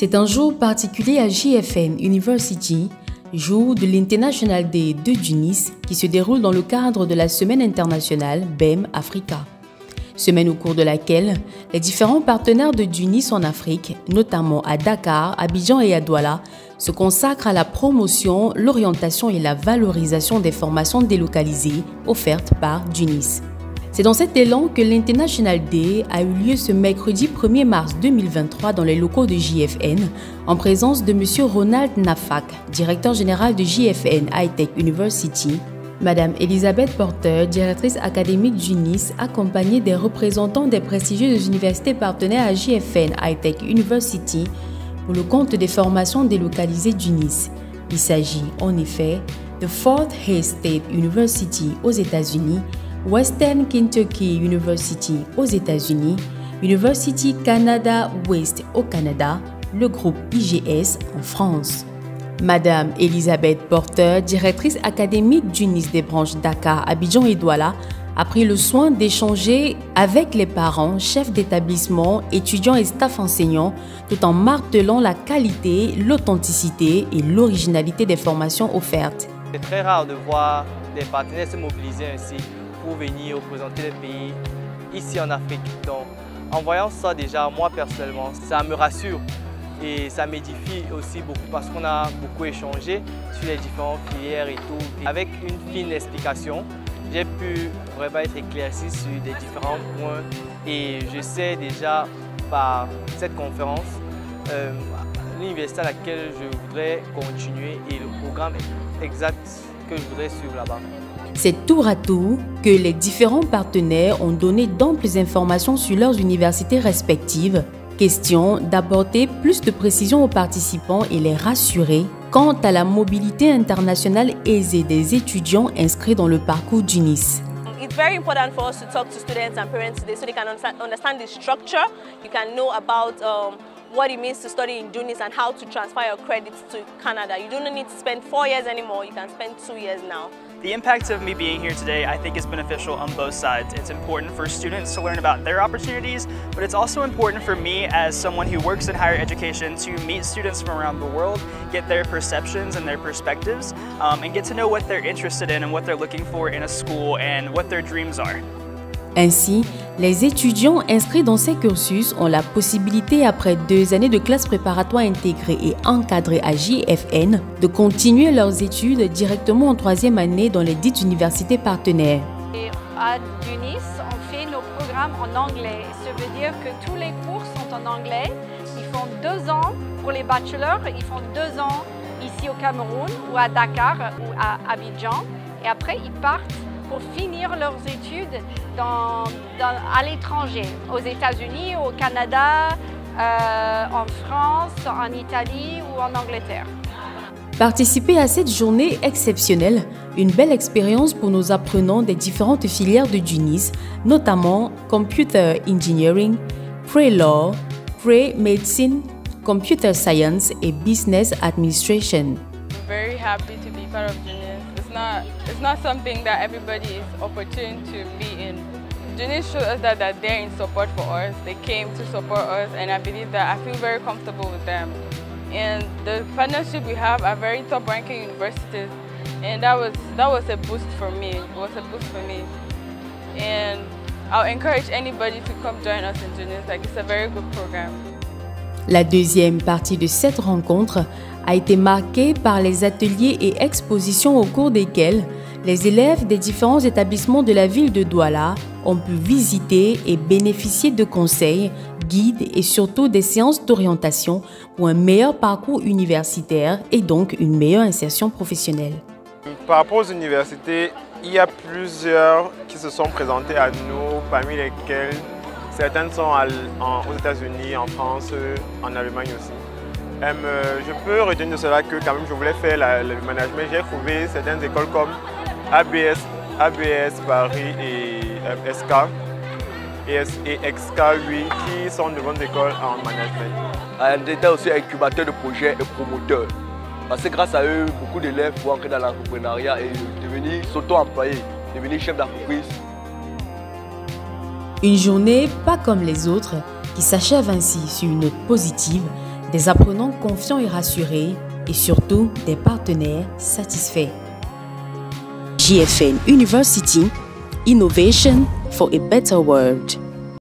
C'est un jour particulier à JFN University, jour de l'International Day de Tunis, qui se déroule dans le cadre de la Semaine internationale BEM Africa. Semaine au cours de laquelle les différents partenaires de Tunis en Afrique, notamment à Dakar, Abidjan et à Douala, se consacrent à la promotion, l'orientation et la valorisation des formations délocalisées offertes par Tunis. C'est dans cet élan que l'International Day a eu lieu ce mercredi 1er mars 2023 dans les locaux de JFN, en présence de M. Ronald Nafak, directeur général de JFN High-Tech University, Madame Elisabeth Porter, directrice académique Tunis, accompagnée des représentants des prestigieuses universités partenaires à JFN High-Tech University pour le compte des formations délocalisées Tunis. Il s'agit en effet de Fort Hays State University aux États-Unis, Western Kentucky University aux États-Unis, University Canada West au Canada, le groupe IGS en France. Madame Elisabeth Porter, directrice académique Tunis des branches Dakar, Abidjan et Douala, a pris le soin d'échanger avec les parents, chefs d'établissement, étudiants et staff enseignants, tout en martelant la qualité, l'authenticité et l'originalité des formations offertes. C'est très rare de voir des partenaires se mobiliser ainsi pour venir représenter le pays ici en Afrique. Donc, en voyant ça déjà, moi personnellement, ça me rassure et ça m'édifie aussi beaucoup parce qu'on a beaucoup échangé sur les différentes filières et tout. Avec une fine explication, j'ai pu vraiment être éclairci sur des différents points et je sais déjà par cette conférence l'université à laquelle je voudrais continuer et le programme exact que je voudrais suivre là-bas. C'est tour à tour que les différents partenaires ont donné d'amples informations sur leurs universités respectives. Question d'apporter plus de précision aux participants et les rassurer quant à la mobilité internationale aisée des étudiants inscrits dans le parcours Tunis. It's very important for us to talk to students and parents today so they can understand the structure. You can know about what it means to study in Tunis and how to transfer your credits to Canada. You don't need to spend 4 years anymore, you can spend 2 years now. The impact of me being here today, I think, is beneficial on both sides. It's important for students to learn about their opportunities, but it's also important for me as someone who works in higher education to meet students from around the world, get their perceptions and their perspectives, and get to know what they're interested in and what they're looking for in a school and what their dreams are. Ainsi, les étudiants inscrits dans ces cursus ont la possibilité, après 2 années de classe préparatoire intégrée et encadrée à JFN, de continuer leurs études directement en 3e année dans les dites universités partenaires. Et à Tunis, on fait nos programmes en anglais. Ça veut dire que tous les cours sont en anglais. Ils font 2 ans pour les bachelors, ils font 2 ans ici au Cameroun ou à Dakar ou à Abidjan. Et après, ils partent pour finir leurs études à l'étranger, aux États-Unis, au Canada, en France, en Italie ou en Angleterre. Participer à cette journée exceptionnelle, une belle expérience pour nos apprenants des différentes filières de Tunis, notamment Computer Engineering, Pre-Law, Pre-Medicine, Computer Science et Business Administration. Very happy to be part of Tunis. It's not something that everybody is opportune to be in. Tunis showed us that they're in support for us. They came to support us, and I believe that I feel very comfortable with them. And the partnership we have are very top-ranking universities, and that was a boost for me. It was a boost for me, and I'll encourage anybody to come join us in Tunis. Like, it's a very good program. La deuxième partie de cette rencontre a été marquée par les ateliers et expositions au cours desquels les élèves des différents établissements de la ville de Douala ont pu visiter et bénéficier de conseils, guides et surtout des séances d'orientation pour un meilleur parcours universitaire et donc une meilleure insertion professionnelle. Par rapport aux universités, il y a plusieurs qui se sont présentées à nous, parmi lesquelles certaines sont aux États-Unis, en France, en Allemagne aussi. Je peux retenir de cela que quand même je voulais faire le management. J'ai trouvé certaines écoles comme ABS Paris et SK et XK, oui, qui sont de bonnes écoles en management. On était aussi incubateur de projets et promoteurs. Parce que grâce à eux, beaucoup d'élèves vont entrer dans l'entrepreneuriat et devenir s'auto-employer, devenir chef d'entreprise. Une journée pas comme les autres qui s'achève ainsi sur une note positive des apprenants confiants et rassurés et surtout des partenaires satisfaits. GFN University, Innovation for a Better World.